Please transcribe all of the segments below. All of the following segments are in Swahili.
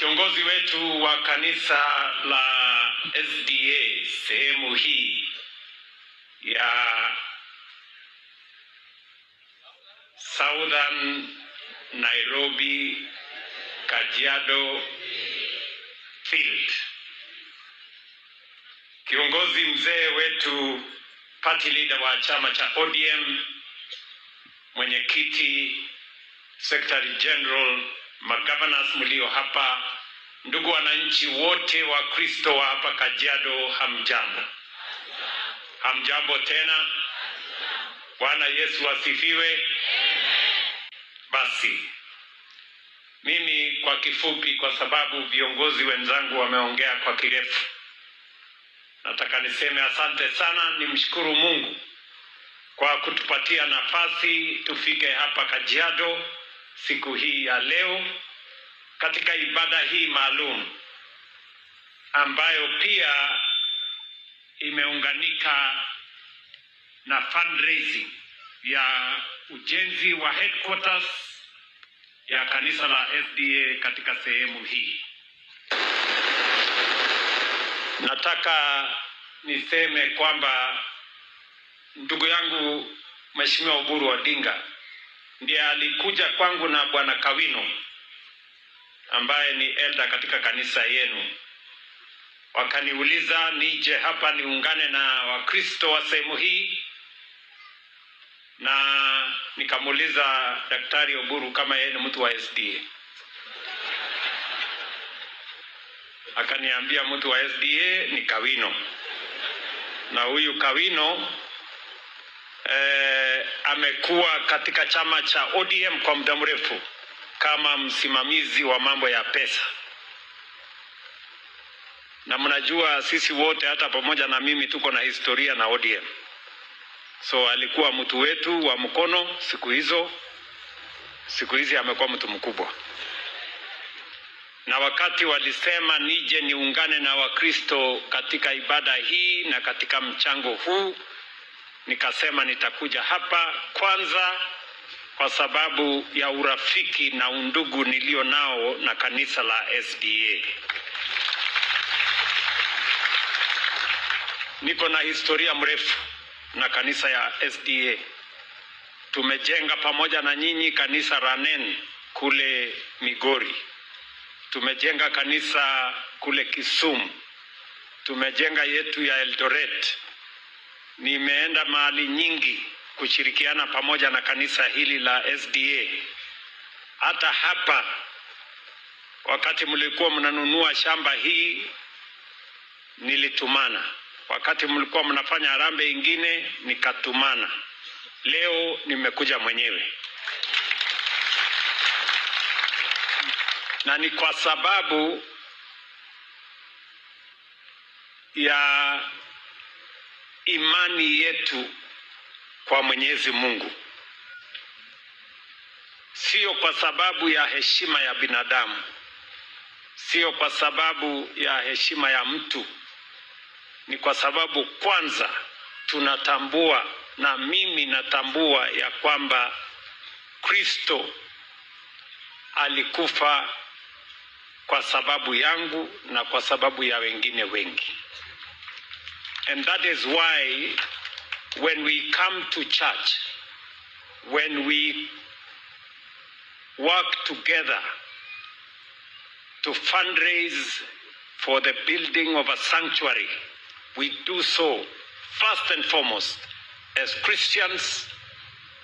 Kiongozi wetu wa kanisa la SDA sehemu hii ya Southern Nairobi Kajiado Field, kiongozi mzee wetu party leader wa chama cha ODM, mwenyekiti, secretary general, magovernors mlio hapa, ndugu wananchi wote wa Kristo wa hapa Kajiado, hamjambo. Hamjambo tena. Bwana Yesu asifiwe. Basi mimi kwa kifupi, kwa sababu viongozi wenzangu wameongea kwa kirefu, nataka niseme asante sana, nimshukuru Mungu kwa kutupatia nafasi tufike hapa Kajiado siku hii ya leo katika ibada hii maalum ambayo pia imeunganika na fundraising ya ujenzi wa headquarters ya kanisa la SDA katika sehemu hii. Nataka niseme kwamba ndugu yangu Mheshimiwa Oburu Odinga ndiye alikuja kwangu na Bwana Kawino ambaye ni elder katika kanisa yenu, wakaniuliza nije hapa niungane na Wakristo wa sehemu hii, na nikamuuliza Daktari Oburu kama yeye ni mtu wa SDA. Akaniambia mtu wa SDA ni Kawino, na huyu Kawino amekuwa katika chama cha ODM kwa muda mrefu kama msimamizi wa mambo ya pesa, na mnajua sisi wote hata pamoja na mimi tuko na historia na ODM. So alikuwa mtu wetu wa mkono siku hizi amekuwa mtu mkubwa. Na wakati walisema nije niungane na Wakristo katika ibada hii na katika mchango huu, nikasema nitakuja hapa kwanza kwa sababu ya urafiki na undugu nilio nao na kanisa la SDA. Niko na historia mrefu na kanisa ya SDA. Tumejenga pamoja na nyinyi kanisa Ranen kule Migori. Tumejenga kanisa kule Kisumu. Tumejenga yetu ya Eldoret. Nimeenda mahali nyingi kushirikiana pamoja na kanisa hili la SDA. Hata hapa wakati mlikuwa mnanunua shamba hii nilitumana. Wakati mlikuwa mnafanya harambee ingine nikatumana. Leo nimekuja mwenyewe. Na ni kwa sababu ya imani yetu kwa Mwenyezi Mungu. Sio kwa sababu ya heshima ya binadamu. Sio kwa sababu ya heshima ya mtu. Ni kwa sababu kwanza tunatambua, na mimi natambua ya kwamba Kristo alikufa kwa sababu yangu na kwa sababu ya wengine wengi. And that is why when we come to church, when we work together to fundraise for the building of a sanctuary, we do so first and foremost as Christians,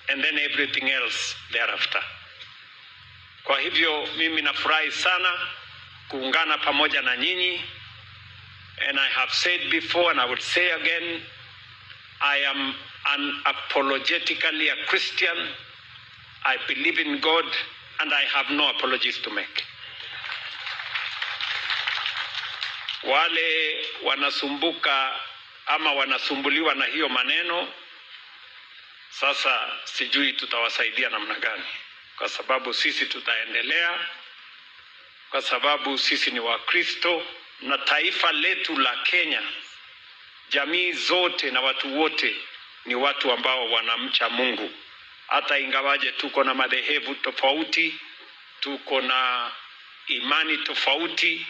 and then everything else thereafter. Kwa hivyo mimi nafurahi sana kuungana pamoja na nyinyi. And I have said before and I will say again, I am unapologetically a Christian. I believe in God and I have no apologies to make. Wale wanasumbuka ama wanasumbuliwa na hiyo maneno, sasa sijui tutawasaidia namna gani, kwa sababu sisi tutaendelea, kwa sababu sisi ni Wakristo, na taifa letu la Kenya, jamii zote na watu wote ni watu ambao wanamcha Mungu. Hata ingawaje tuko na madhehebu tofauti, tuko na imani tofauti,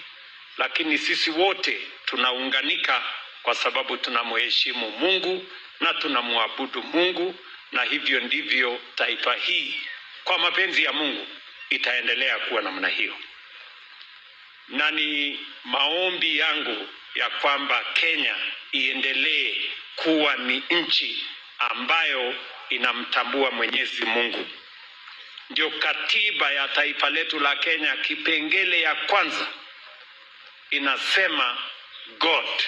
lakini sisi wote tunaunganika kwa sababu tunamheshimu Mungu na tunamwabudu Mungu, na hivyo ndivyo taifa hii kwa mapenzi ya Mungu itaendelea kuwa namna hiyo. Na ni maombi yangu ya kwamba Kenya iendelee kuwa ni nchi ambayo inamtambua Mwenyezi Mungu. Ndio katiba ya taifa letu la Kenya, kipengele ya kwanza inasema God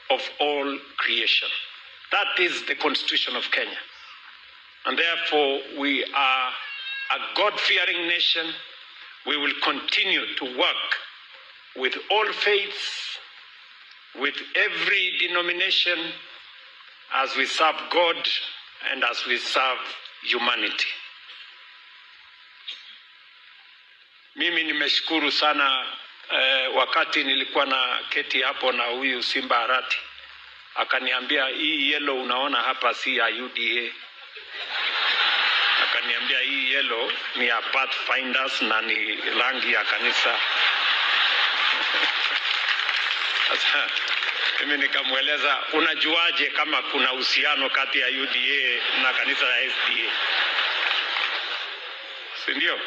of all creation. That is the constitution of Kenya. And therefore we are a God-fearing nation. We will continue to work with all faiths, with every denomination, as we serve God and as we serve humanity. Mimi nimeshukuru sana wakati nilikuwa na keti hapo na huyu Simba Arati, akaniambia hii yellow unaona hapa si ya UDA. Akaniambia hii yellow ni ya Pathfinders na ni rangi ya kanisa. Sasa mimi nikamweleza, unajuaje kama kuna uhusiano kati ya UDA na kanisa la SDA? Si ndio?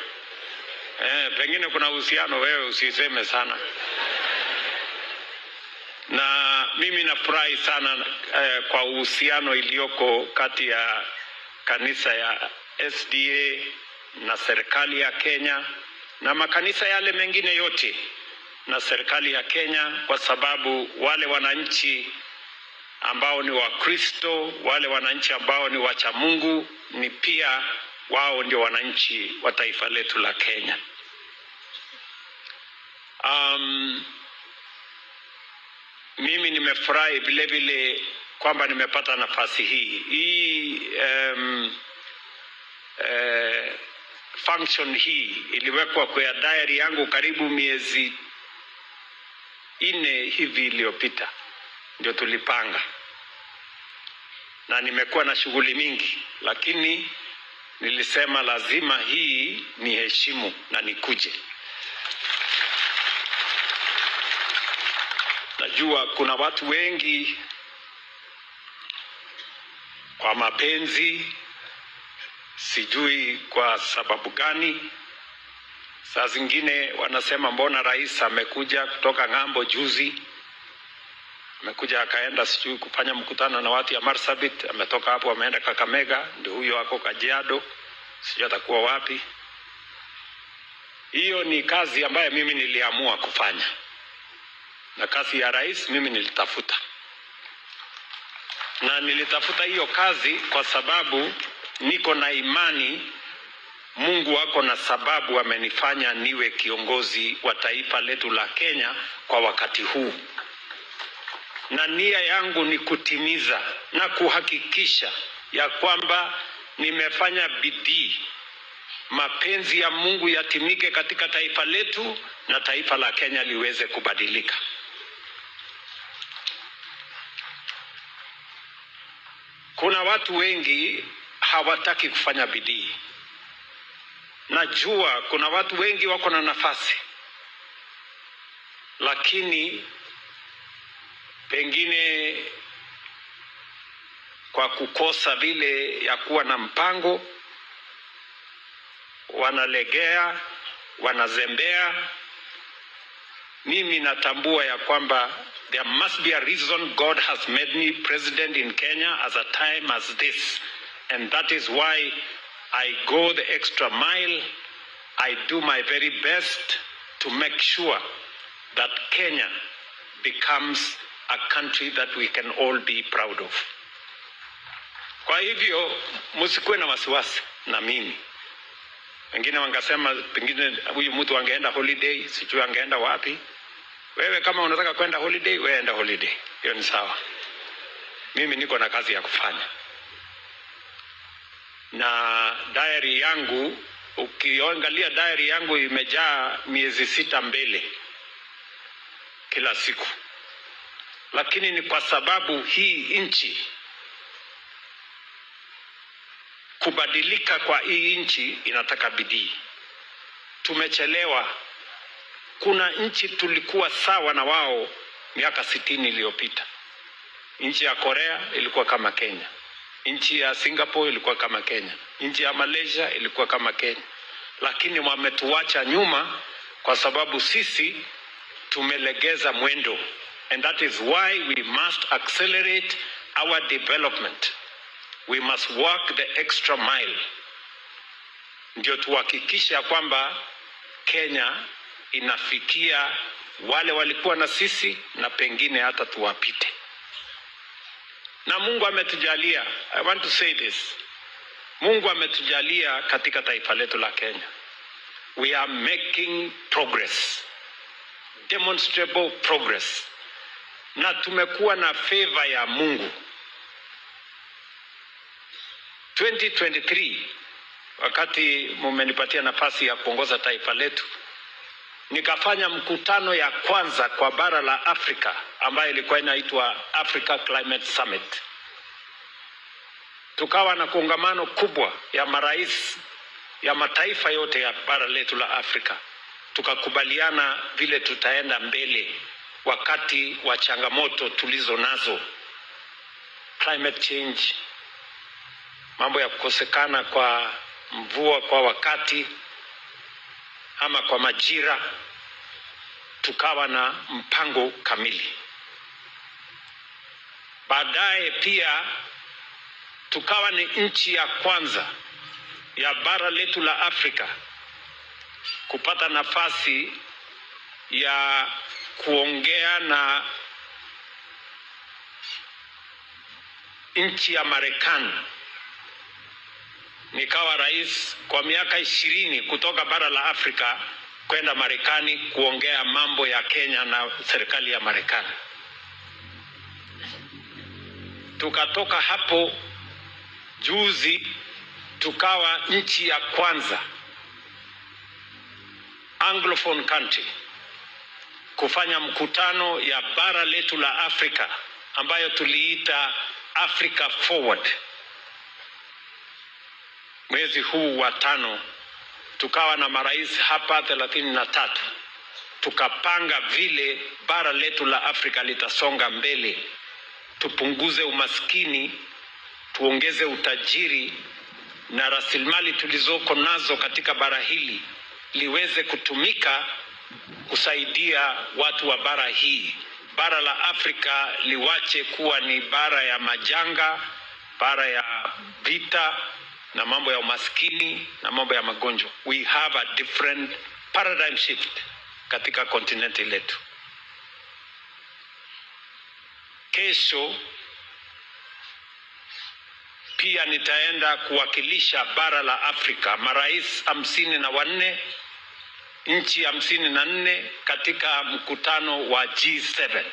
Pengine kuna uhusiano, wewe usiseme sana. Na mimi nafurahi sana kwa uhusiano iliyoko kati ya kanisa ya SDA na serikali ya Kenya na makanisa yale mengine yote na serikali ya Kenya, kwa sababu wale wananchi ambao ni Wakristo, wale wananchi ambao ni wacha Mungu, ni pia wao ndio wananchi wa taifa letu la Kenya. Mimi nimefurahi vile vile kwamba nimepata nafasi hii. Function hii iliwekwa kwa diary yangu karibu miezi 4 hivi iliyopita, ndio tulipanga, na nimekuwa na shughuli mingi, lakini nilisema lazima hii ni heshimu na nikuje. Najua kuna watu wengi kwa mapenzi, sijui kwa sababu gani, saa zingine wanasema mbona rais amekuja kutoka ng'ambo juzi, amekuja akaenda sijui kufanya mkutano na watu ya Marsabit, ametoka hapo ameenda Kakamega, ndio huyo ako Kajiado, sijui atakuwa wapi. Hiyo ni kazi ambayo mimi niliamua kufanya, na kazi ya rais mimi nilitafuta, na nilitafuta hiyo kazi kwa sababu niko na imani Mungu wako na sababu amenifanya niwe kiongozi wa taifa letu la Kenya kwa wakati huu, na nia yangu ni kutimiza na kuhakikisha ya kwamba nimefanya bidii mapenzi ya Mungu yatimike katika taifa letu na taifa la Kenya liweze kubadilika. Kuna watu wengi hawataki kufanya bidii. Najua kuna watu wengi wako na nafasi, lakini pengine kwa kukosa vile ya kuwa na mpango wanalegea, wanazembea. Mimi natambua ya kwamba there must be a reason God has made me president in Kenya as a time as this, and that is why I go the extra mile. I do my very best to make sure that Kenya becomes a country that we can all be proud of. Kwa hivyo msikuwe na wasiwasi na mimi. Wengine wangasema pengine huyu mtu angeenda holiday, sijui angeenda wapi. Wewe kama unataka kwenda holiday, wewe enda holiday. Hiyo ni sawa. Mimi niko na kazi ya kufanya. Na diary yangu, ukiangalia diary yangu imejaa miezi 6 mbele kila siku. Lakini ni kwa sababu hii nchi, kubadilika kwa hii nchi inataka bidii. Tumechelewa Kuna nchi tulikuwa sawa na wao miaka 60 iliyopita. Nchi ya Korea ilikuwa kama Kenya. Nchi ya Singapore ilikuwa kama Kenya. Nchi ya Malaysia ilikuwa kama Kenya. Lakini wametuacha nyuma kwa sababu sisi tumelegeza mwendo. And that is why we must accelerate our development. We must work the extra mile. Ndio tuhakikisha kwamba Kenya inafikia wale walikuwa na sisi na pengine hata tuwapite. Na Mungu ametujalia, I want to say this. Mungu ametujalia katika taifa letu la Kenya. We are making progress. Demonstrable progress. Na tumekuwa na favor ya Mungu. 2023, wakati mumenipatia nafasi ya kuongoza taifa letu, nikafanya mkutano ya kwanza kwa bara la Afrika ambayo ilikuwa inaitwa Africa Climate Summit. Tukawa na kongamano kubwa ya marais ya mataifa yote ya bara letu la Afrika. Tukakubaliana vile tutaenda mbele wakati wa changamoto tulizo nazo. Climate change, mambo ya kukosekana kwa mvua kwa wakati ama kwa majira. Tukawa na mpango kamili. Baadaye pia tukawa ni nchi ya kwanza ya bara letu la Afrika kupata nafasi ya kuongea na nchi ya Marekani. Nikawa rais kwa miaka 20 kutoka bara la Afrika kwenda Marekani kuongea mambo ya Kenya na serikali ya Marekani. Tukatoka hapo juzi tukawa nchi ya kwanza Anglophone country kufanya mkutano ya bara letu la Afrika ambayo tuliita Africa Forward. Mwezi huu wa 5 tukawa na marais hapa 33. Tukapanga vile bara letu la Afrika litasonga mbele. Tupunguze umaskini, tuongeze utajiri na rasilimali tulizoko nazo katika bara hili liweze kutumika kusaidia watu wa bara hii. Bara la Afrika liwache kuwa ni bara ya majanga, bara ya vita na mambo ya umaskini na mambo ya magonjwa. We have a different paradigm shift katika kontinenti letu. Kesho pia nitaenda kuwakilisha bara la Afrika, marais 54, nchi 54 katika mkutano wa G7.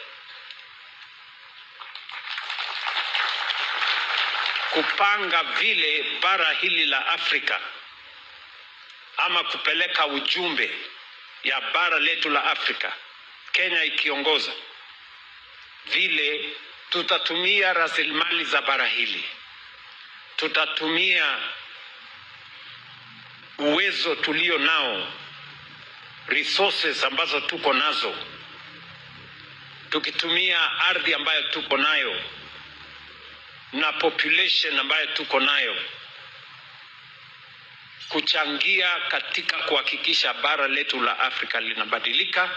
Kupanga vile bara hili la Afrika ama kupeleka ujumbe ya bara letu la Afrika, Kenya ikiongoza, vile tutatumia rasilimali za bara hili. Tutatumia uwezo tulio nao, resources ambazo tuko nazo. Tukitumia ardhi ambayo tuko nayo na population ambayo tuko nayo, kuchangia katika kuhakikisha bara letu la Afrika linabadilika,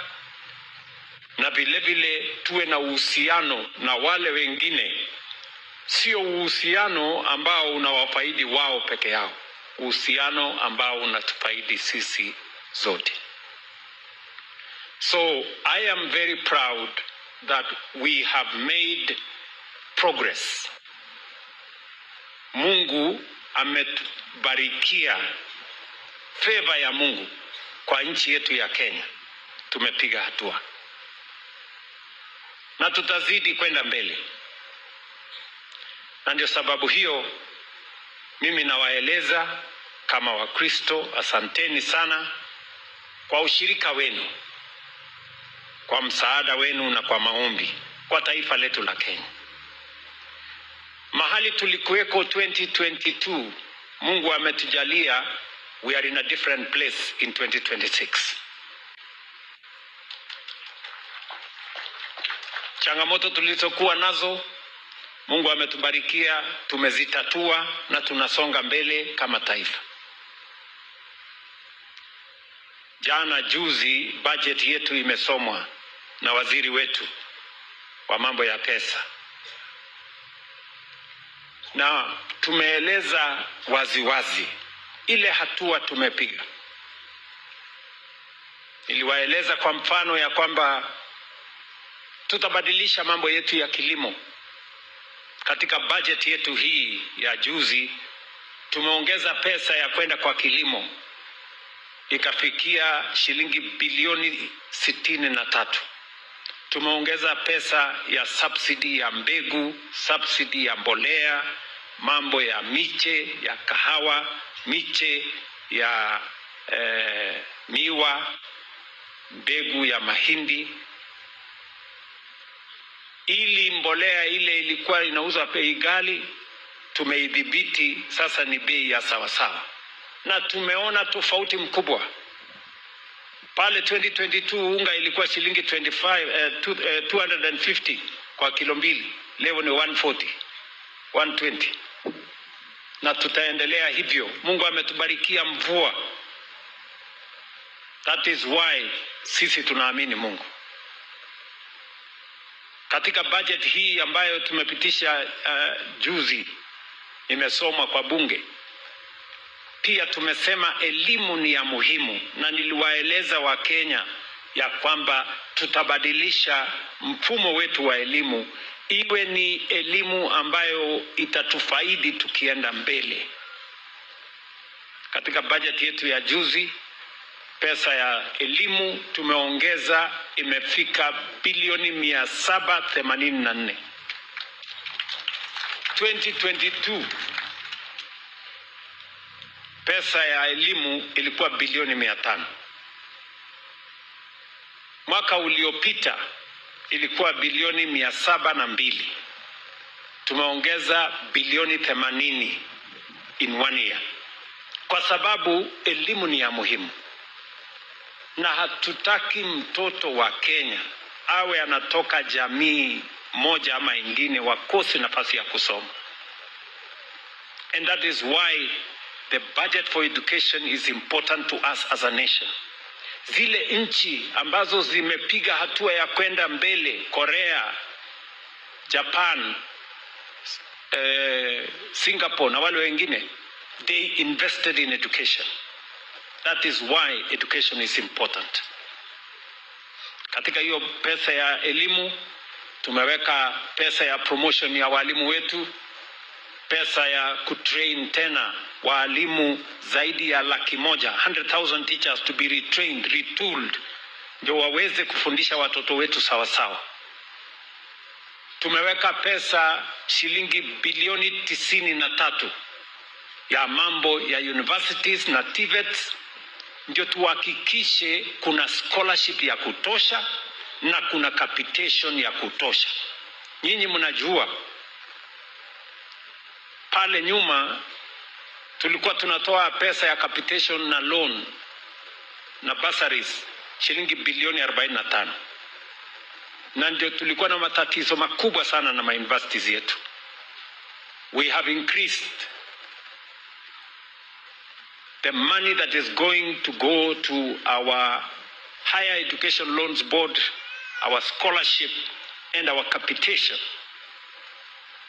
na vile vile tuwe na uhusiano na wale wengine. Sio uhusiano ambao unawafaidi wao peke yao, uhusiano ambao unatufaidi sisi zote. So I am very proud that we have made progress. Mungu ametubarikia, favor ya Mungu kwa nchi yetu ya Kenya. Tumepiga hatua na tutazidi kwenda mbele. Na ndio sababu hiyo mimi nawaeleza kama Wakristo, asanteni sana kwa ushirika wenu, kwa msaada wenu na kwa maombi kwa taifa letu la Kenya. Mahali tulikuweko 2022, Mungu ametujalia, we are in a different place in 2026. Changamoto tulizokuwa nazo Mungu ametubarikia, tumezitatua na tunasonga mbele kama taifa. Jana juzi budget yetu imesomwa na waziri wetu wa mambo ya pesa, na tumeeleza waziwazi ile hatua tumepiga. Niliwaeleza kwa mfano ya kwamba tutabadilisha mambo yetu ya kilimo. Katika budget yetu hii ya juzi tumeongeza pesa ya kwenda kwa kilimo ikafikia shilingi bilioni 63. Tumeongeza pesa ya subsidy ya mbegu, subsidy ya mbolea, mambo ya miche ya kahawa, miche ya miwa, mbegu ya mahindi. Ili mbolea ile ilikuwa inauzwa bei ghali, tumeidhibiti, sasa ni bei ya sawasawa. Na tumeona tofauti mkubwa. Pale 2022 unga ilikuwa shilingi 250 kwa kilo mbili, leo ni 140, 120. Na tutaendelea hivyo. Mungu ametubarikia mvua. That is why sisi tunaamini Mungu. Katika budget hii ambayo tumepitisha juzi, imesomwa kwa bunge, pia tumesema elimu ni ya muhimu, na niliwaeleza Wakenya ya kwamba tutabadilisha mfumo wetu wa elimu iwe ni elimu ambayo itatufaidi tukienda mbele. Katika budget yetu ya juzi, pesa ya elimu tumeongeza, imefika bilioni 784. 2022 pesa ya elimu ilikuwa bilioni 500. Mwaka uliopita ilikuwa bilioni 702. Tumeongeza bilioni 80 in 1 year. Kwa sababu elimu ni ya muhimu. Na hatutaki mtoto wa Kenya awe anatoka jamii moja ama ingine wakose nafasi ya kusoma. And that is why the budget for education is important to us as a nation. Zile nchi ambazo zimepiga hatua ya kwenda mbele, Korea, Japan, Singapore na wale wengine, they invested in education. That is why education is important. Katika hiyo pesa ya elimu, tumeweka pesa ya promotion ya walimu wetu, pesa ya kutrain tena walimu zaidi ya 100,000, 100,000 teachers to be retrained, retooled, ndio waweze kufundisha watoto wetu sawa sawa. Tumeweka pesa shilingi bilioni 93 ya mambo ya universities na TVETs, ndio tuhakikishe kuna scholarship ya kutosha na kuna capitation ya kutosha. Nyinyi mnajua pale nyuma tulikuwa tunatoa pesa ya capitation na loan na bursaries shilingi bilioni 45. Na ndio tulikuwa na matatizo makubwa sana na universities yetu. We have increased the money that is going to go to our higher education loans board, our scholarship and our capitation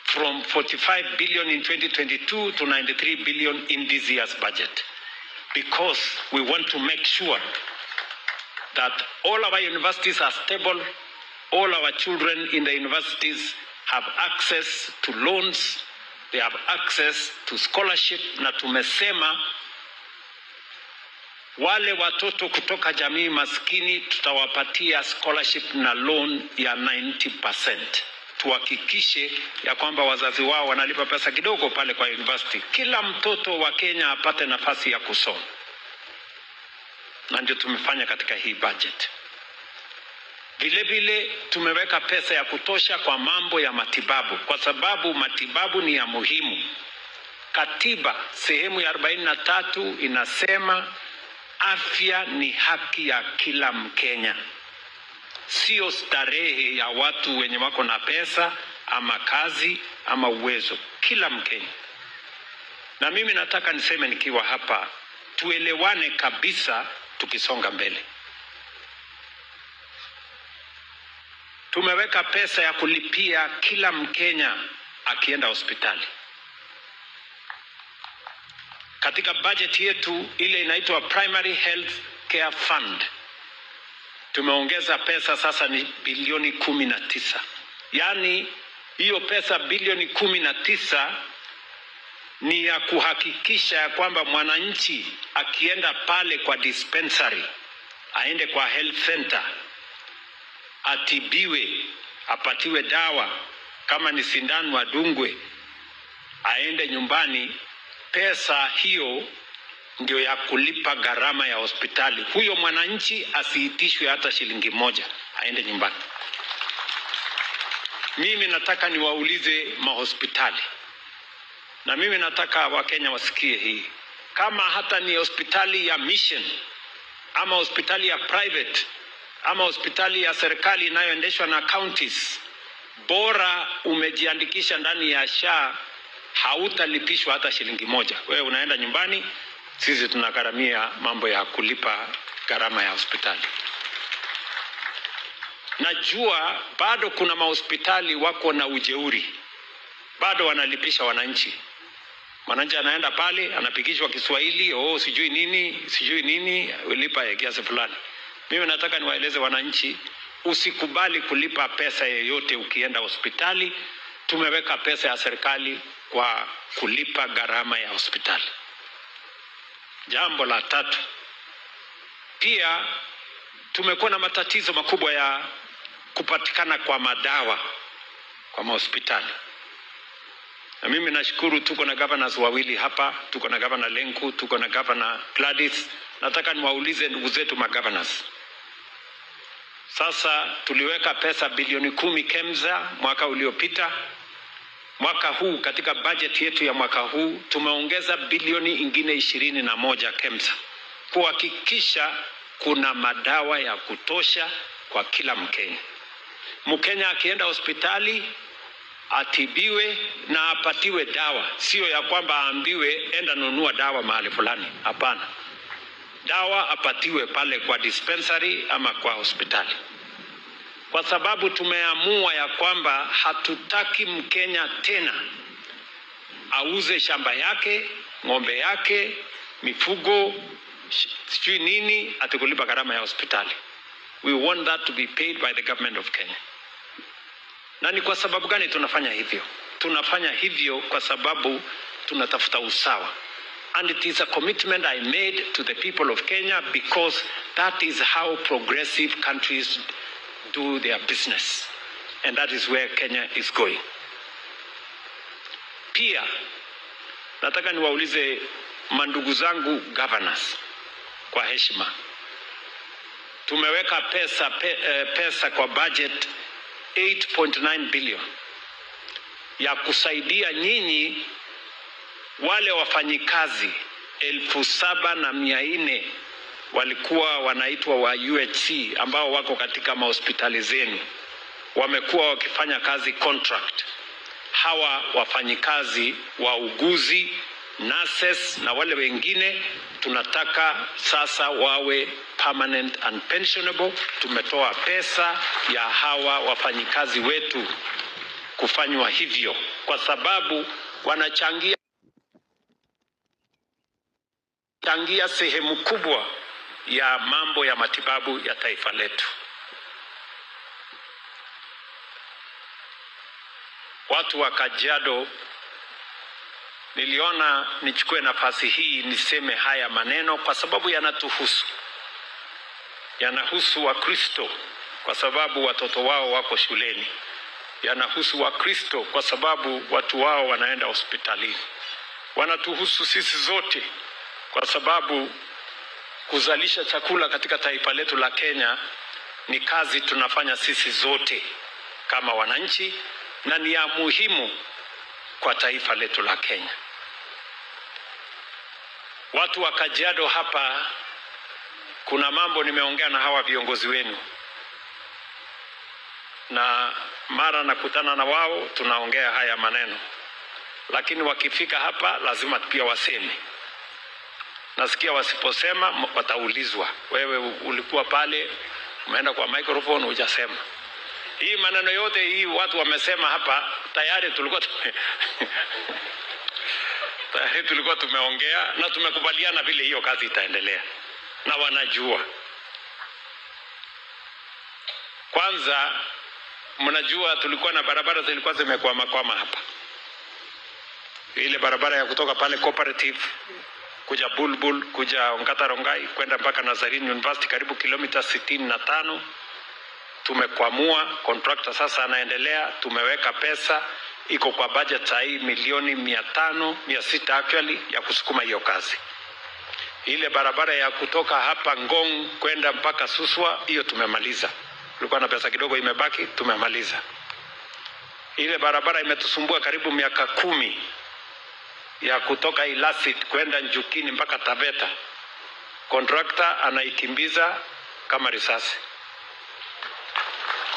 from 45 billion in 2022 to 93 billion in this year's budget, because we want to make sure that all our universities are stable, all our children in the universities have access to loans, they have access to scholarship, na tumesema wale watoto kutoka jamii maskini tutawapatia scholarship na loan ya 90%. Tuhakikishe ya kwamba wazazi wao wanalipa pesa kidogo pale kwa university. Kila mtoto wa Kenya apate nafasi ya kusoma. Na ndio tumefanya katika hii budget. Vile vile tumeweka pesa ya kutosha kwa mambo ya matibabu, kwa sababu matibabu ni ya muhimu. Katiba sehemu ya 43 inasema afya ni haki ya kila Mkenya. sio starehe ya watu wenye wako na pesa ama kazi ama uwezo. Kila Mkenya. Na mimi nataka niseme nikiwa hapa, tuelewane kabisa tukisonga mbele. Tumeweka pesa ya kulipia kila Mkenya akienda hospitali. Katika budget yetu ile inaitwa Primary Health Care Fund, tumeongeza pesa sasa ni bilioni 19. Yaani hiyo pesa bilioni 19 ni ya kuhakikisha ya kwamba mwananchi akienda pale kwa dispensary, aende kwa health center, atibiwe, apatiwe dawa, kama ni sindano adungwe, aende nyumbani. Pesa hiyo ndio ya kulipa gharama ya hospitali. Huyo mwananchi asiitishwe hata shilingi moja, aende nyumbani. Mimi nataka niwaulize mahospitali, na mimi nataka Wakenya wasikie hii. Kama hata ni hospitali ya mission, ama hospitali ya private, ama hospitali ya serikali inayoendeshwa na counties, bora umejiandikisha ndani ya SHA, hautalipishwa hata shilingi moja. Wewe unaenda nyumbani, sisi tunagharamia mambo ya kulipa gharama ya hospitali. Najua bado kuna mahospitali wako na ujeuri, bado wanalipisha wananchi. Mwananchi anaenda pale, anapigishwa Kiswahili, sijui nini, ulipa kiasi fulani. Mimi nataka niwaeleze wananchi, usikubali kulipa pesa yoyote ukienda hospitali. Tumeweka pesa ya serikali kwa kulipa gharama ya hospitali. Jambo la tatu, pia tumekuwa na matatizo makubwa ya kupatikana kwa madawa kwa mahospitali. Na mimi nashukuru tuko na governors wawili hapa, tuko na governor Lenku, tuko na governor Gladys. Nataka niwaulize ndugu zetu magovernors. Sasa tuliweka pesa bilioni 10 KEMSA mwaka uliopita. Mwaka huu katika budget yetu ya mwaka huu tumeongeza bilioni ingine 21 KEMSA kuhakikisha kuna madawa ya kutosha kwa kila Mkenya. Mkenya akienda hospitali atibiwe na apatiwe dawa, sio ya kwamba aambiwe enda nunua dawa mahali fulani. Hapana. Dawa apatiwe pale kwa dispensary ama kwa hospitali. Kwa sababu tumeamua ya kwamba hatutaki Mkenya tena auze shamba yake, ng'ombe yake, mifugo, sijui nini, atakulipa gharama ya hospitali. We want that to be paid by the government of Kenya. Na ni kwa sababu gani tunafanya hivyo? Tunafanya hivyo kwa sababu tunatafuta usawa. And it is a commitment I made to the people of Kenya because that is how progressive countries do their business. And that is where Kenya is going. Pia, nataka niwaulize mandugu zangu governors kwa heshima. Tumeweka pesa kwa budget 8.9 billion ya kusaidia nyinyi wale wafanyikazi 7,400 walikuwa wanaitwa wa UHC ambao wako katika mahospitali zenu, wamekuwa wakifanya kazi contract. Hawa wafanyikazi wa uguzi, nurses na wale wengine tunataka sasa wawe permanent and pensionable. Tumetoa pesa ya hawa wafanyikazi wetu kufanywa hivyo kwa sababu wanachangia sehemu kubwa ya mambo ya matibabu ya taifa letu. Watu wa Kajiado, niliona nichukue nafasi hii niseme haya maneno kwa sababu yanatuhusu. Yanahusu Wakristo kwa sababu watoto wao wako shuleni. Yanahusu Wakristo kwa sababu watu wao wanaenda hospitalini. Wanatuhusu sisi zote kwa sababu kuzalisha chakula katika taifa letu la Kenya ni kazi tunafanya sisi zote kama wananchi na ni ya muhimu kwa taifa letu la Kenya. Watu wa Kajiado hapa, kuna mambo nimeongea na hawa viongozi wenu. na mara nakutana na wao tunaongea haya maneno, lakini wakifika hapa lazima pia waseme. Nasikia wasiposema wataulizwa, wewe ulikuwa pale, umeenda kwa microphone hujasema. Hii maneno yote hii watu wamesema hapa tayari tulikuwa tumeongea na tumekubaliana vile hiyo kazi itaendelea, na wanajua. Kwanza mnajua tulikuwa na barabara zilikuwa zimekwama hapa. Ile barabara ya kutoka pale Cooperative kuja Bulbul kuja Ongata Rongai kwenda mpaka Nazarene University karibu kilomita 65 tumekwamua. Contractor sasa anaendelea, tumeweka pesa, iko kwa budget saa hii milioni 600 actually ya kusukuma hiyo kazi. Ile barabara ya kutoka hapa Ngong kwenda mpaka Suswa hiyo tumemaliza. Kulikuwa na pesa kidogo imebaki, tumemaliza. Ile barabara imetusumbua karibu miaka 10 ya kutoka Ilasit kwenda Njukini mpaka Taveta. Contractor anaikimbiza kama risasi.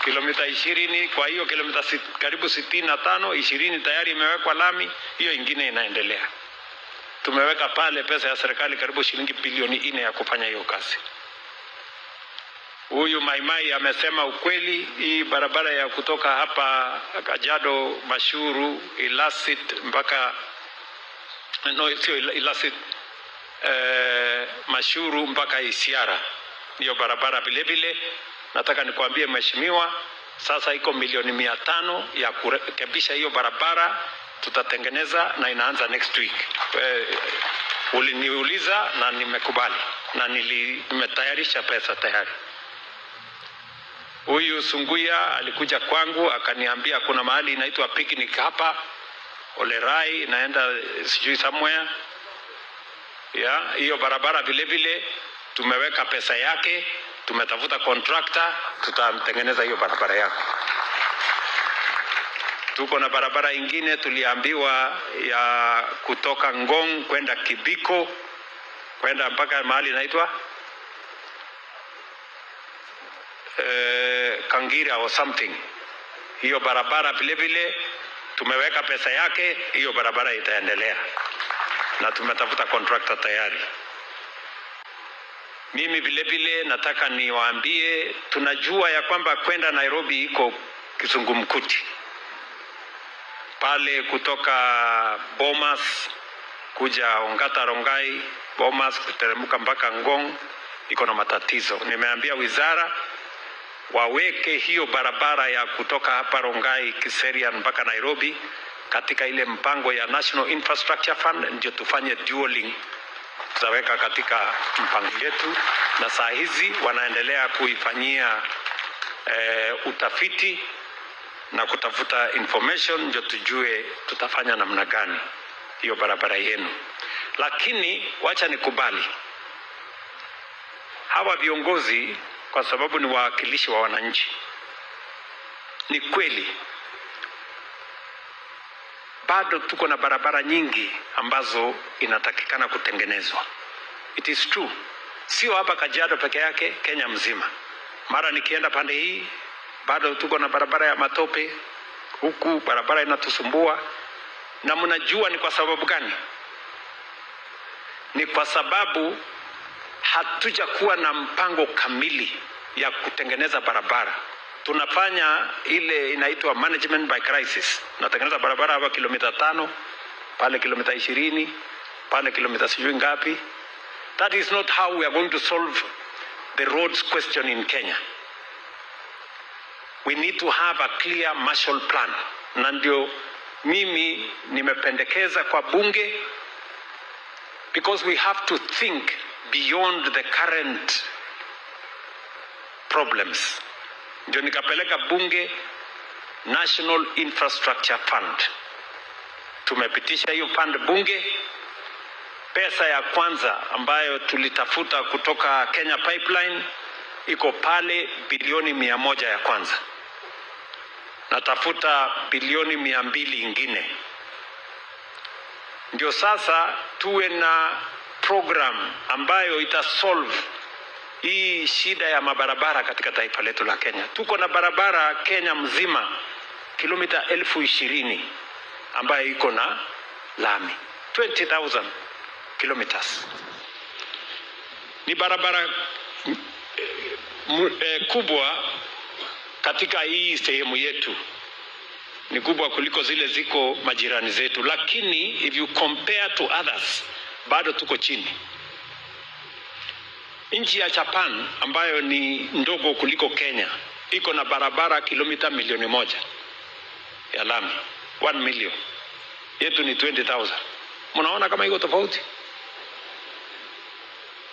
Kilomita 20, kwa hiyo kilomita karibu 65, 20 tayari imewekwa lami, hiyo ingine inaendelea. Tumeweka pale pesa ya serikali karibu shilingi bilioni 4 ya kufanya hiyo kazi. Huyu Maimai amesema ukweli, hii barabara ya kutoka hapa Kajiado, Mashuru, Ilasit mpaka sio Ilasit, Mashuru mpaka Isiara. Hiyo barabara vile vile nataka nikwambie mheshimiwa, sasa iko milioni 500 ya kurekebisha hiyo barabara, tutatengeneza na inaanza next week. Uliniuliza na nimekubali na nimetayarisha pesa tayari. Huyu Sunguya alikuja kwangu akaniambia kuna mahali inaitwa picnic hapa Olerai, naenda sijui somewhere. Hiyo barabara vile vile tumeweka pesa yake, tumetafuta contractor, tutatengeneza hiyo barabara yako. Tuko na barabara ingine tuliambiwa ya kutoka Ngong kwenda Kibiko kwenda mpaka mahali inaitwa Kangira or something. Hiyo barabara vile vile tumeweka pesa yake, hiyo barabara itaendelea na tumetafuta contractor tayari. Mimi vile vile nataka niwaambie, tunajua ya kwamba kwenda Nairobi iko kizungumkuti. Pale kutoka Bomas kuja Ongata Rongai, Bomas kuteremka mpaka Ngong iko na matatizo. Nimeambia wizara waweke hiyo barabara ya kutoka hapa Rongai Kiserian mpaka Nairobi katika ile mpango ya National Infrastructure Fund, ndio tufanye dualing. Tutaweka katika mpango yetu, na saa hizi wanaendelea kuifanyia utafiti na kutafuta information ndio tujue tutafanya namna gani hiyo barabara yenu. Lakini wacha nikubali, hawa viongozi kwa sababu ni wawakilishi wa wananchi, ni kweli bado tuko na barabara nyingi ambazo inatakikana kutengenezwa. It is true. Sio hapa Kajiado peke yake, Kenya mzima. Mara nikienda pande hii bado tuko na barabara ya matope, huku barabara inatusumbua. Na mnajua ni kwa sababu gani? Ni kwa sababu hatujakuwa na mpango kamili ya kutengeneza barabara. Tunafanya ile inaitwa management by crisis. Natengeneza barabara hapa kilomita 5, pale kilomita 20, pale kilomita sijui ngapi. That is not how we are going to solve the roads question in Kenya. We need to have a clear Marshall Plan. Na ndio mimi nimependekeza kwa bunge, because we have to think beyond the current problems. Ndio nikapeleka bunge National Infrastructure Fund. Tumepitisha hiyo fund bunge. Pesa ya kwanza ambayo tulitafuta kutoka Kenya Pipeline iko pale bilioni 100 ya kwanza. Natafuta bilioni 200 ingine. Ndio sasa tuwe na program ambayo itasolve hii shida ya mabarabara katika taifa letu la Kenya. Tuko na barabara Kenya mzima kilomita 20,000 ambayo iko na lami, 20,000 kilometers. Ni barabara kubwa katika hii sehemu yetu, ni kubwa kuliko zile ziko majirani zetu, lakini if you compare to others bado tuko chini. Nchi ya Japan ambayo ni ndogo kuliko Kenya iko na barabara kilomita 1,000,000 ya lami, 1 million. Yetu ni 20,000. Mnaona kama iko tofauti?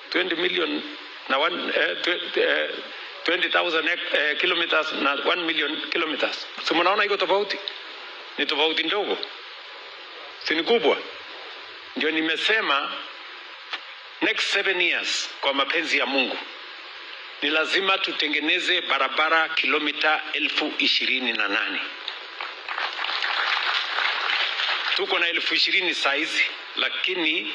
20 million na 20,000 kilometers na 1 million kilometers. So mnaona iko tofauti? Ni tofauti ndogo, si ni kubwa. Ndio nimesema next 7 years kwa mapenzi ya Mungu ni lazima tutengeneze barabara kilomita 28,000. Tuko na 20,000 size, lakini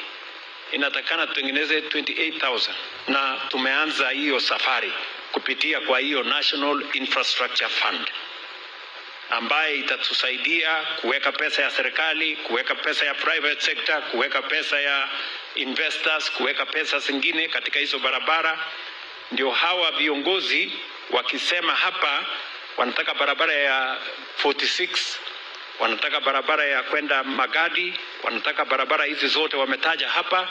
inatakana tutengeneze 28,000, na tumeanza hiyo safari kupitia kwa hiyo National Infrastructure Fund ambaye itatusaidia kuweka pesa ya serikali, kuweka pesa ya private sector, kuweka pesa ya investors, kuweka pesa zingine katika hizo barabara. Ndio hawa viongozi wakisema hapa wanataka barabara ya 46, wanataka barabara ya kwenda Magadi, wanataka barabara hizi zote wametaja hapa,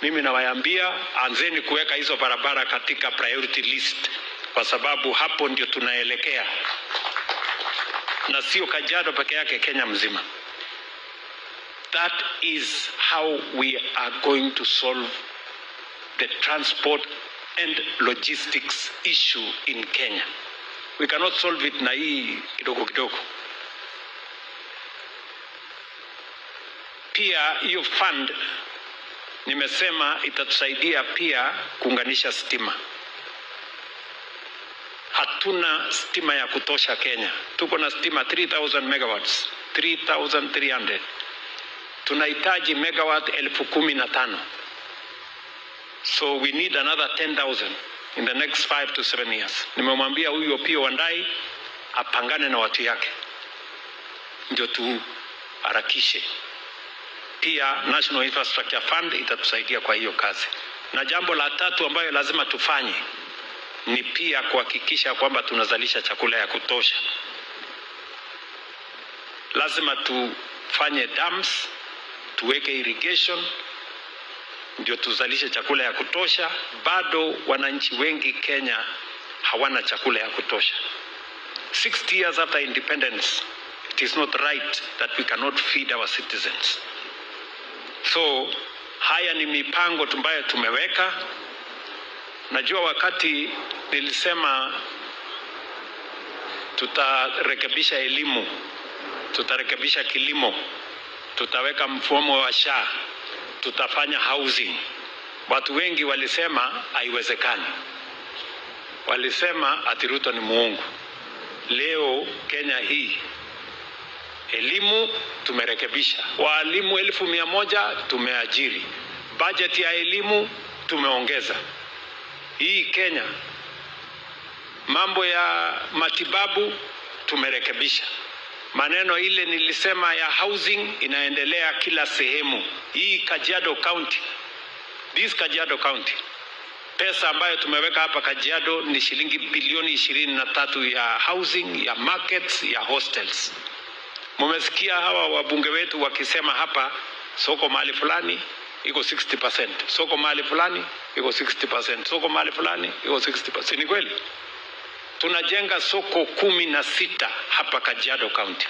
mimi nawaambia anzeni kuweka hizo barabara katika priority list, kwa sababu hapo ndio tunaelekea, na sio Kajiado peke yake, Kenya mzima. That is how we are going to solve the transport and logistics issue in Kenya. We cannot solve it na hii kidogo kidogo. Pia hiyo fund nimesema itatusaidia pia kuunganisha stima. Hatuna stima ya kutosha Kenya. Tuko na stima 3,000 megawatts, 3,300. Tunahitaji megawatt 15,000. So we need another 10,000 in the next 5 to 7 years. Nimemwambia huyo Opiyo Wandayi apangane na watu yake ndio tuharakishe. Pia National Infrastructure Fund itatusaidia kwa hiyo kazi. Na jambo la tatu ambayo lazima tufanye ni pia kuhakikisha kwamba tunazalisha chakula ya kutosha. Lazima tufanye dams, tuweke irrigation ndio tuzalishe chakula ya kutosha. Bado wananchi wengi Kenya hawana chakula ya kutosha. 60 years after independence, it is not right that we cannot feed our citizens. So haya ni mipango ambayo tumeweka. Najua wakati nilisema tutarekebisha elimu, tutarekebisha kilimo, tutaweka mfumo wa SHA, tutafanya housing. Watu wengi walisema haiwezekani. Walisema ati Ruto ni muongo. Leo Kenya hii elimu tumerekebisha. Walimu 1,100 tumeajiri. Budget ya elimu tumeongeza. Hii Kenya mambo ya matibabu tumerekebisha. Maneno ile nilisema ya housing inaendelea kila sehemu. Hii Kajiado County, this Kajiado County, pesa ambayo tumeweka hapa Kajiado ni shilingi bilioni 23 ya housing, ya markets, ya hostels. Mumesikia hawa wabunge wetu wakisema hapa soko mahali fulani iko 60%, soko mahali fulani iko 60%, soko mahali fulani iko 60%. Ni kweli? Tunajenga soko 16 hapa Kajiado County.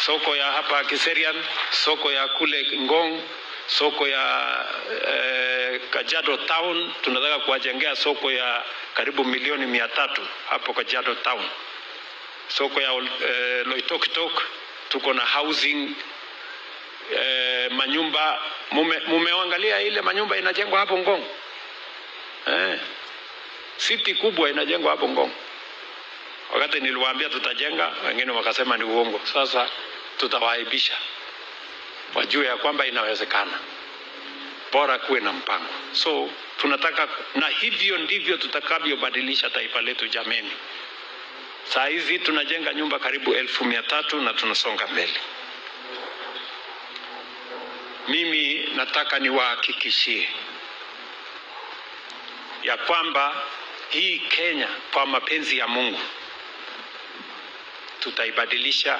Soko ya hapa Kiserian, soko ya kule Ngong, soko ya Kajiado Town. Tunataka kuwajengea soko ya karibu milioni 300 hapo Kajiado Town. Soko ya Loitokitok, tuko na housing, manyumba. Mumeangalia ile manyumba inajengwa hapo Ngong? City kubwa inajengwa hapo Ngong. Wakati niliwaambia tutajenga, wengine wakasema ni uongo. Sasa tutawaibisha wajue ya kwamba inawezekana. bora kuwe na mpango. So tunataka, na hivyo ndivyo tutakavyobadilisha taifa letu jameni. Saa hizi tunajenga nyumba karibu 1,300 na tunasonga mbele. Mimi nataka niwahakikishie ya kwamba hii Kenya kwa mapenzi ya Mungu tutaibadilisha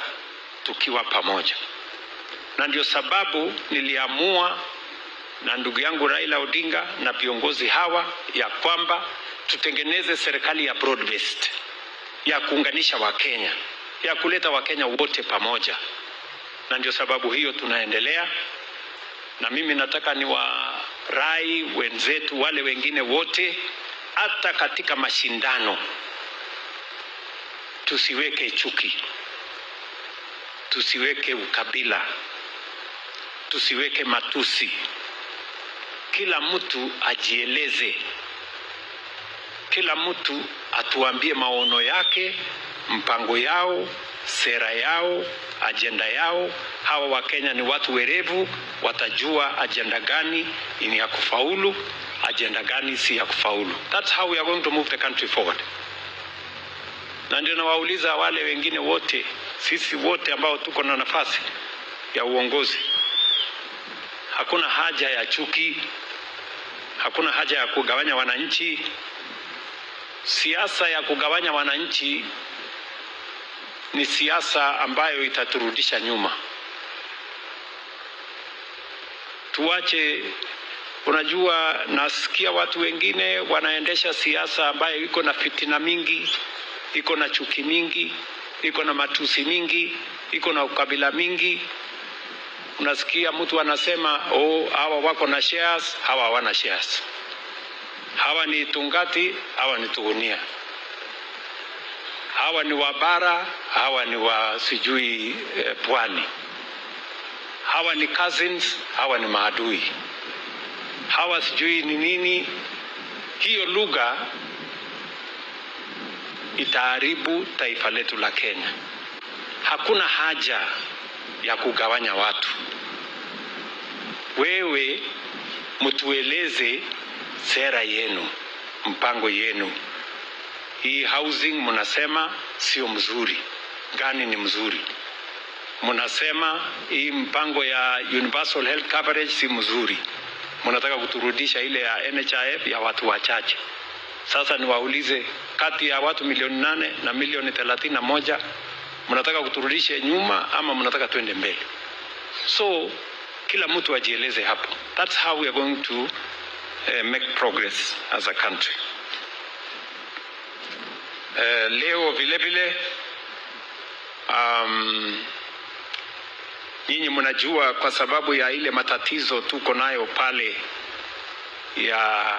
tukiwa pamoja. Na ndio sababu niliamua na ndugu yangu Raila Odinga na viongozi hawa ya kwamba tutengeneze serikali ya broad based, ya kuunganisha Wakenya, ya kuleta Wakenya wote pamoja. Na ndio sababu hiyo tunaendelea. Na mimi nataka niwarai wenzetu wale wengine wote, hata katika mashindano tusiweke chuki, tusiweke ukabila, tusiweke matusi. Kila mtu ajieleze, kila mtu atuambie maono yake, mpango yao, sera yao, agenda yao. Hawa Wakenya ni watu werevu, watajua agenda gani ni ya kufaulu, agenda gani si ya kufaulu. That's how we are going to move the country forward. Na ndio nawauliza wale wengine wote, sisi wote ambao tuko na nafasi ya uongozi, hakuna haja ya chuki, hakuna haja ya kugawanya wananchi. Siasa ya kugawanya wananchi ni siasa ambayo itaturudisha nyuma. Tuache, unajua nasikia watu wengine wanaendesha siasa ambayo iko na fitina mingi, iko na chuki mingi, iko na matusi mingi, iko na ukabila mingi. Unasikia mtu anasema, hawa wako na shares, hawa hawana shares. Hawa ni Tungati, hawa ni Tugunia. Hawa ni Wabara, hawa ni wa sijui Pwani. Hawa ni cousins, hawa ni maadui. Hawa sijui ni nini. Hiyo lugha itaharibu taifa letu la Kenya. Hakuna haja ya kugawanya watu. Wewe mtueleze sera yenu, mpango yenu. Hii housing mnasema sio mzuri, gani ni mzuri? Mnasema hii mpango ya universal health coverage si mzuri, mnataka kuturudisha ile ya NHIF ya watu wachache. Sasa niwaulize, kati ya watu 8 na 31 mnataka kuturudisha nyuma ama mnataka tuende mbele? So kila mtu ajieleze hapo. That's how we are going to make progress as a country. Leo vile vile nyinyi mnajua kwa sababu ya ile matatizo tuko nayo pale ya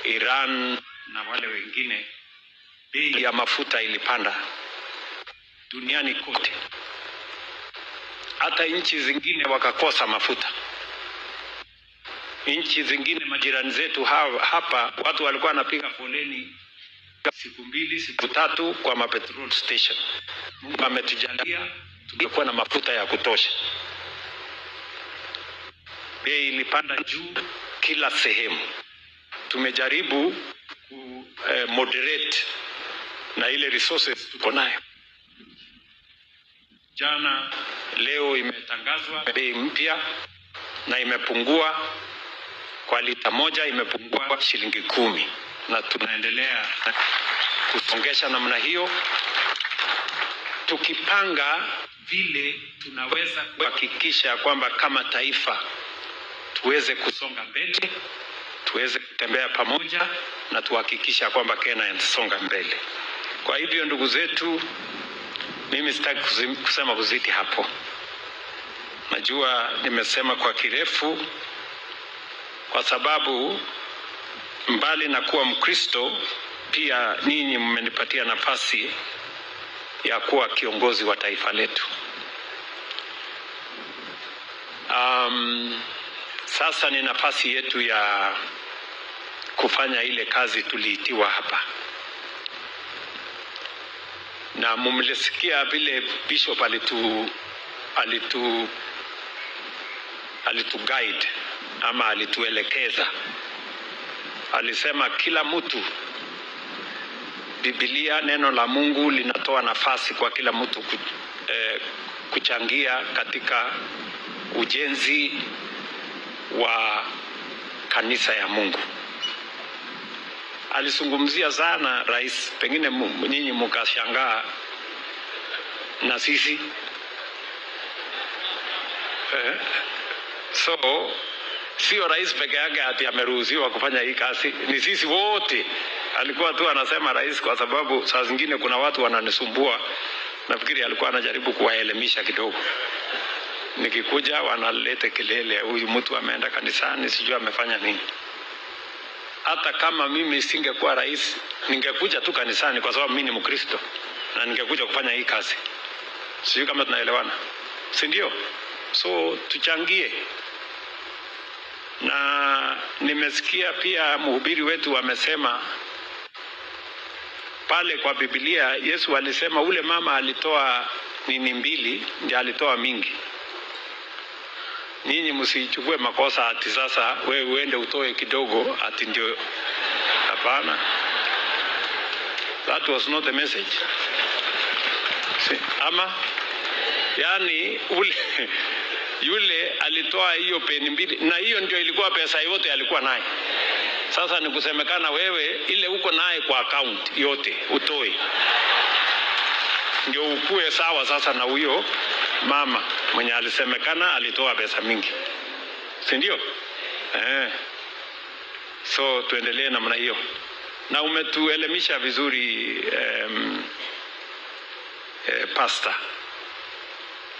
Iran na wale wengine, bei ya mafuta ilipanda duniani kote. Hata nchi zingine wakakosa mafuta. Nchi zingine majirani zetu hapa watu walikuwa wanapiga foleni siku 2, siku 3 kwa mapetrol station. Mungu ametujalia tumekuwa na mafuta ya kutosha. Bei ilipanda juu kila sehemu. Tumejaribu ku moderate na ile resources tuko nayo. Jana leo imetangazwa bei mpya na imepungua kwa lita moja, imepungua shilingi 10, na tunaendelea kusongesha namna hiyo, tukipanga vile tunaweza kuhakikisha kwamba kama taifa tuweze kusonga mbele, tuweze kutembea pamoja na tuhakikisha kwamba Kenya inasonga mbele. Kwa hivyo ndugu zetu, mimi sitaki kusema kuzidi hapo. Najua nimesema kwa kirefu kwa sababu mbali na kuwa Mkristo pia ninyi mmenipatia nafasi ya kuwa kiongozi wa taifa letu. Sasa ni nafasi yetu ya kufanya ile kazi tuliitiwa hapa. Na mumlisikia vile Bishop alitu guide ama alituelekeza. Alisema kila mtu, Biblia, neno la Mungu linatoa nafasi kwa kila mtu kuchangia katika ujenzi wa kanisa ya Mungu. Alizungumzia sana rais, pengine nyinyi mkashangaa na sisi. So sio rais peke yake ati ameruhusiwa kufanya hii kazi, ni sisi wote. Alikuwa tu anasema rais kwa sababu saa zingine kuna watu wananisumbua. Nafikiri alikuwa anajaribu kuwaelimisha kidogo. Nikikuja wanaleta kelele, huyu mtu ameenda kanisani, sijui amefanya nini. Hata kama mimi singekuwa rais, ningekuja tu kanisani kwa sababu mimi ni Mkristo na ningekuja kufanya hii kazi. Sijui kama tunaelewana, si ndio? So tuchangie. Na nimesikia pia mhubiri wetu amesema pale kwa Biblia Yesu alisema ule mama alitoa nini mbili, ndiye alitoa mingi. Ninyi msichukue makosa ati sasa wewe uende utoe kidogo ati ndio. Hapana. That was not the message. Ama yani yule alitoa hiyo peni mbili na hiyo ndio ilikuwa pesa yote alikuwa naye. Sasa ni kusemekana wewe ile uko naye kwa account yote utoe, ndio ukue sawa sasa na huyo mama mwenye alisemekana alitoa pesa mingi, si ndio? So tuendelee namna hiyo. Na umetuelimisha vizuri pastor.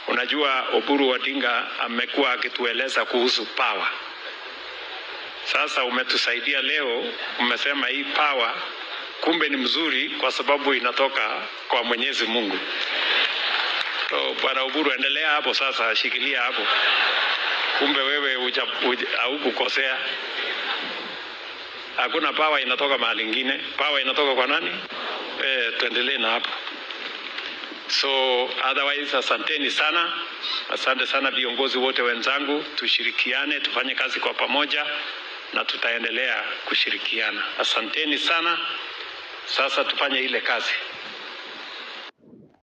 Unajua Oburu Odinga amekuwa akitueleza kuhusu power. Sasa umetusaidia leo, umesema hii power kumbe ni mzuri kwa sababu inatoka kwa Mwenyezi Mungu. So Bwana Oburu, endelea hapo sasa, shikilia hapo. Kumbe wewe haukukosea. Hakuna power inatoka mahali nyingine. Power inatoka kwa nani? Tuendelee na hapo. So otherwise asanteni sana. Asante sana viongozi wote wenzangu, tushirikiane, tufanye kazi kwa pamoja na tutaendelea kushirikiana. Asanteni sana. Sasa tufanye ile kazi.